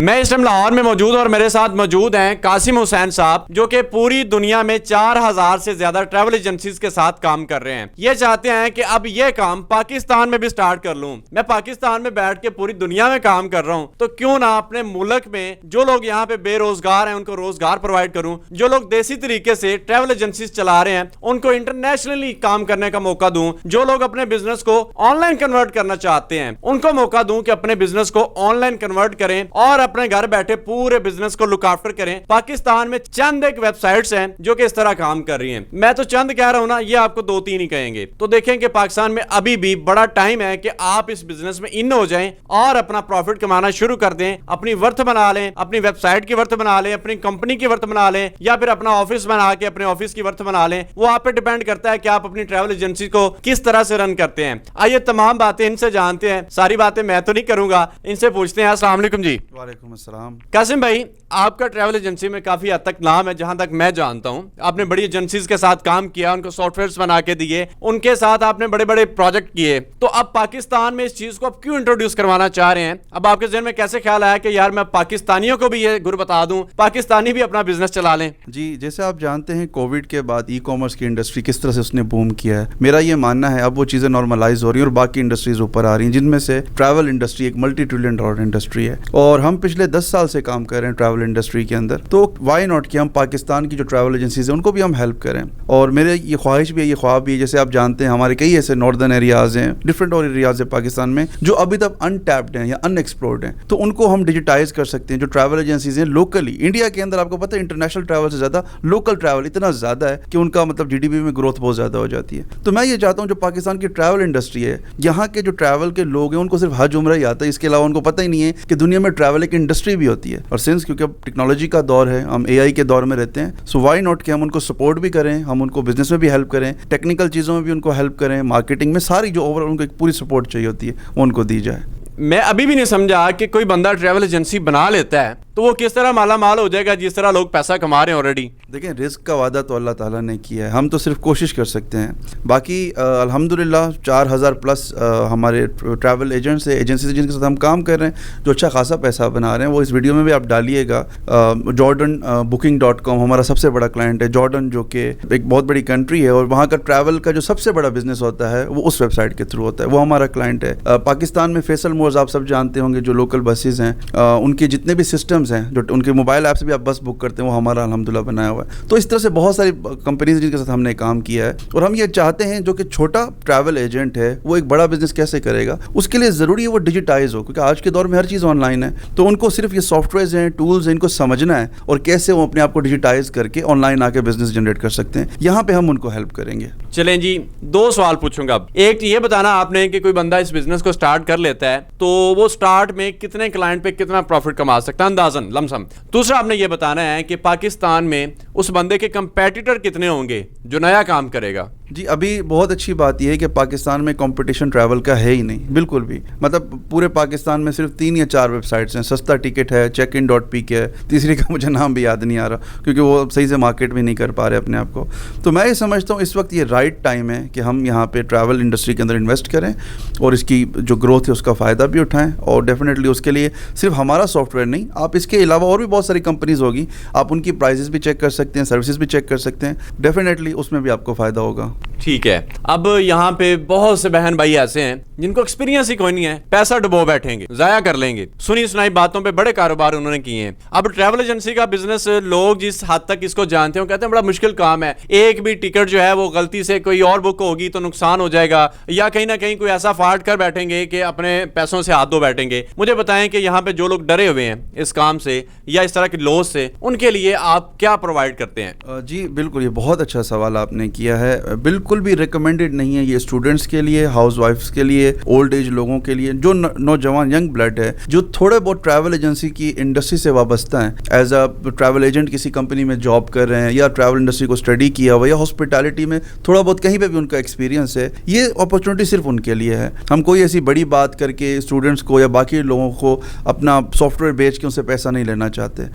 میں اس ٹائم لاہور میں موجود ہوں اور میرے ساتھ موجود ہیں قاسم حسین صاحب جو کہ پوری دنیا میں 4000 سے زیادہ ٹریول ایجنسیز کے ساتھ کام کر رہے ہیں. یہ چاہتے ہیں کہ اب یہ کام پاکستان میں بھی سٹارٹ کر لوں. میں پاکستان میں بیٹھ کے پوری دنیا میں کام کر رہا ہوں تو کیوں نہ اپنے ملک میں جو لوگ یہاں پہ بے روزگار ہیں ان کو روزگار پرووائڈ کروں. جو لوگ دیسی طریقے سے ٹریول ایجنسیز چلا رہے ہیں ان کو انٹرنیشنلی کام کرنے کا موقع دوں. جو لوگ اپنے بزنس کو آن لائن کنورٹ کرنا چاہتے ہیں ان کو موقع دوں کہ اپنے بزنس کو آن لائن کنورٹ کریں اور اپنے گھر بیٹھے پورے بزنس کو لک آفٹر کریں. پاکستان میں چند ایک ویب سائٹس ہیں جو کہ اس طرح کام کر رہی ہیں. میں تو چند کہہ رہا ہوں نا, یہ آپ کو 2-3 ہی کہیں گے. تو دیکھیں کہ پاکستان میں ابھی بھی بڑا ٹائم ہے کہ آپ اس بزنس میں ان ہو جائیں اور اپنا پروفٹ کمانا شروع کر دیں. اپنی ورتھ بنا لیں, اپنی ویب سائٹ کی ورتھ بنا لیں, اپنی کمپنی کی ورتھ بنا لیں, یا پھر اپنا آفس بنا کے اپنے آفس کی ورتھ بنا لیں. وہ آپ پہ ڈیپینڈ کرتا ہے کہ آپ اپنی ٹریول ایجنسی کو کس طرح سے رن کرتے ہیں. آئیے تمام باتیں ان سے جانتے ہیں. ساری باتیں میں تو نہیں کروں گا, ان سے پوچھتے ہیں. السلام علیکم جی. وعلیکم السلام. قاسم بھائی, آپ کا ٹریول ایجنسی میں کافی حد تک نام ہے جہاں تک میں جانتا ہوں. آپ نے بڑی ایجنسیز کے ساتھ کام کیا, ان کو سافٹ ویئرز بنا کے دیے, ان کے ساتھ آپ نے بڑے بڑے پروجیکٹ کیے. تو اب پاکستان میں اس چیز کو اب کیوں انٹروڈیوس کروانا چاہ رہے ہیں؟ اب آپ کے ذہن میں کیسے خیال آیا کہ یار میں پاکستانیوں کو بھی یہ گر بتا دوں, پاکستانی بھی اپنا بزنس چلا لیں؟ جی, جیسے آپ جانتے ہیں کووڈ کے بعد ای کامرس کی انڈسٹری کس طرح سے اس نے بوم کیا ہے. میرا یہ ماننا ہے اب وہ چیزیں نارملائز ہو رہی ہیں اور باقی انڈسٹریز اوپر آ رہی ہیں, جن میں سے ٹریول انڈسٹری ایک ملٹی ٹریلین ڈالر انڈسٹری ہے. اور ہم پچھلے 10 سال سے کام کر رہے ہیں ٹریول انڈسٹری کے اندر. تو وائی ناٹ کہ ہم پاکستان کی جو ٹریول ایجنسیز ہیں ان کو بھی ہم ہیلپ کریں. اور میرے یہ خواہش بھی ہے, یہ خواب بھی ہے. جیسے آپ جانتے ہیں ہمارے کئی ایسے ناردرن ایریاز ہیں, ڈفرینٹ اور ایریاز ہیں پاکستان میں جو ابھی تک ان ٹیپڈ ہیں یا ان ایکسپلورڈ ہیں. تو ان کو ہم ڈیجیٹائز کر سکتے ہیں. جو ٹریول ایجنسیز ہیں لوکلی انڈیا کے اندر, آپ کو پتہ ہے انٹرنیشنل ٹریول سے زیادہ لوکل ٹریول اتنا زیادہ ہے کہ ان کا مطلب GDP میں گروتھ بہت زیادہ ہو جاتی ہے. تو میں یہ چاہتا ہوں جو پاکستان کی ٹریول انڈسٹری ہے, یہاں کے جو ٹریول کے لوگ ہیں ان کو صرف حج عمرہ ہی آتا ہے, اس کے علاوہ ان کو پتہ ہی نہیں ہے کہ دنیا میں ٹریول ایک انڈسٹری بھی ہوتی ہے. اور سنس کیونکہ اب ٹیکنالوجی کا دور ہے, ہم AI کے دور میں رہتے ہیں, سو وائی ناٹ کہ ہم ان کو سپورٹ بھی کریں, ہم ان کو بزنس میں بھی ہیلپ کریں, ٹیکنیکل چیزوں میں بھی ان کو ہیلپ کریں, مارکیٹنگ میں ساری جو اوور ان کو ایک پوری سپورٹ چاہیے ہوتی ہے وہ ان کو دی جائے. میں ابھی بھی نہیں سمجھا کہ کوئی بندہ ٹریول ایجنسی بنا لیتا ہے تو وہ کس طرح مالا مال ہو جائے گا جس طرح لوگ پیسہ کما رہے ہیں آلریڈی. دیکھیں, رزق کا وعدہ تو اللہ تعالیٰ نے کیا ہے, ہم تو صرف کوشش کر سکتے ہیں. باقی الحمدللہ 4000+ ہمارے ٹریول ایجنٹس ہیں, ایجنسیز جن کے ساتھ ہم کام کر رہے ہیں جو اچھا خاصا پیسہ بنا رہے ہیں. وہ اس ویڈیو میں بھی آپ ڈالیے گا. جارڈن booking.com ہمارا سب سے بڑا کلائنٹ ہے. جارڈن جو کہ ایک بہت بڑی کنٹری ہے اور وہاں کا ٹریول کا جو سب سے بڑا بزنس ہوتا ہے وہ اس ویب سائٹ کے تھرو ہوتا ہے, وہ ہمارا کلائنٹ ہے. پاکستان میں فیصل مورز آپ سب جانتے ہوں گے, جو لوکل بسیز ہیں, ان کے جتنے بھی سسٹمز ہیں, جو ان کے موبائل ایپ سے بھی آپ بس بک کرتے ہیں, وہ ہمارا الحمدللہ بنایا ہوا ہے. تو اس طرح سے بہت ساری کمپنیز جن کے ساتھ ہم نے کام کیا ہے. اور ہم یہ چاہتے ہیں جو کہ چھوٹا ٹریول ایجنٹ ہے وہ ایک بڑا بزنس کیسے کرے گا, اس کے لیے ضروری ہے وہ ڈیجیٹائز ہو, کیونکہ آج کے دور میں ہر چیز آن لائن ہے. تو ان کو صرف یہ سافٹ ویئرز ہیں, ٹولز ہیں, ان کو سمجھنا ہے اور کیسے وہ اپنے آپ کو ڈیجیٹائز کر کے آن لائن آ کے بزنس جنریٹ کر سکتے ہیں. یہاں پہ ہم ان کو ہیلپ کریں گے. چلیں جی, 2 سوال پوچھوں گا. ایک یہ بتانا آپ نے کہ کوئی بندہ اس بزنس کو سٹارٹ کر لیتا ہے تو وہ سٹارٹ میں کتنے کلائنٹ پہ کتنا پروفٹ کما سکتا ہے اندازاً لمسم. دوسرا آپ نے یہ بتانا ہے کہ پاکستان میں اس بندے کے کمپیٹیٹر کتنے ہوں گے جو نیا کام کرے گا. جی, ابھی بہت اچھی بات یہ ہے کہ پاکستان میں کمپٹیشن ٹریول کا ہے ہی نہیں, بالکل بھی. مطلب پورے پاکستان میں صرف 3 یا 4 ویب سائٹس ہیں. سستا ٹکٹ ہے, check-in.pk ہے, تیسری کا مجھے نام بھی یاد نہیں آ رہا کیونکہ وہ صحیح سے مارکیٹ بھی نہیں کر پا رہے اپنے آپ کو. تو میں یہ سمجھتا ہوں اس وقت یہ رائٹ ٹائم ہے کہ ہم یہاں پہ ٹریول انڈسٹری کے اندر انویسٹ کریں اور اس کی جو گروتھ ہے اس کا فائدہ بھی اٹھائیں. اور ڈیفینیٹلی اس کے لیے صرف ہمارا سافٹ ویئر نہیں, آپ اس کے علاوہ اور بھی بہت ساری کمپنیز ہوگی, آپ ان کی پرائزز بھی چیک کر سکتے ہیں, سروسز بھی چیک کر سکتے ہیں. ڈیفینیٹلی اس میں بھی آپ کو فائدہ ہوگا. ٹھیک ہے. اب یہاں پہ بہت سے بہن بھائی ایسے ہیں جن کو ایکسپیرینس ہی کوئی نہیں ہے, پیسہ ڈبو بیٹھیں گے, ضائع کر لیں گے, سنی سنائی باتوں پہ بڑے کاروبار انہوں نے کیے ہیں. اب ٹریول ایجنسی کا بزنس لوگ جس حد تک اس کو جانتے ہیں کہتے ہیں بڑا مشکل کام ہے, ایک بھی ٹکٹ جو ہے وہ غلطی سے کوئی اور بک ہوگی تو نقصان ہو جائے گا, یا کہیں نہ کہیں کوئی ایسا فالٹ کر بیٹھیں گے کہ اپنے پیسوں سے ہاتھ دھو بیٹھیں گے. مجھے بتائیں کہ یہاں پہ جو لوگ ڈرے ہوئے ہیں اس کام سے یا اس طرح کے لوس سے, ان کے لیے آپ کیا پرووائڈ کرتے ہیں؟ جی بالکل, یہ بہت اچھا سوال آپ نے کیا ہے. بالکل بھی ریکمینڈیڈ نہیں ہے یہ اسٹوڈنٹس کے لیے, ہاؤس وائفس کے لیے, اولڈ ایج لوگوں کے لیے, جو نوجوان ینگ بلڈ ہے جو تھوڑے بہت ٹریول ایجنسی کی انڈسٹری سے وابستہ ہیں, ایز اے ٹریول ایجنٹ کسی کمپنی میں جاب کر رہے ہیں یا ٹریول انڈسٹری کو اسٹڈی کیا ہوا یا ہاسپٹیلٹی میں تھوڑا بہت کہیں پہ بھی ان کا ایکسپیرینس ہے. یہ اپرچونیٹی صرف ان کے لیے ہے. ہم کوئی ایسی بڑی بات کر کے اسٹوڈنٹس کو یا باقی لوگوں کو اپنا سافٹ ویئر بیچ کے ان سے پیسہ نہیں لینا چاہتے.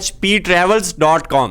phptravels.com।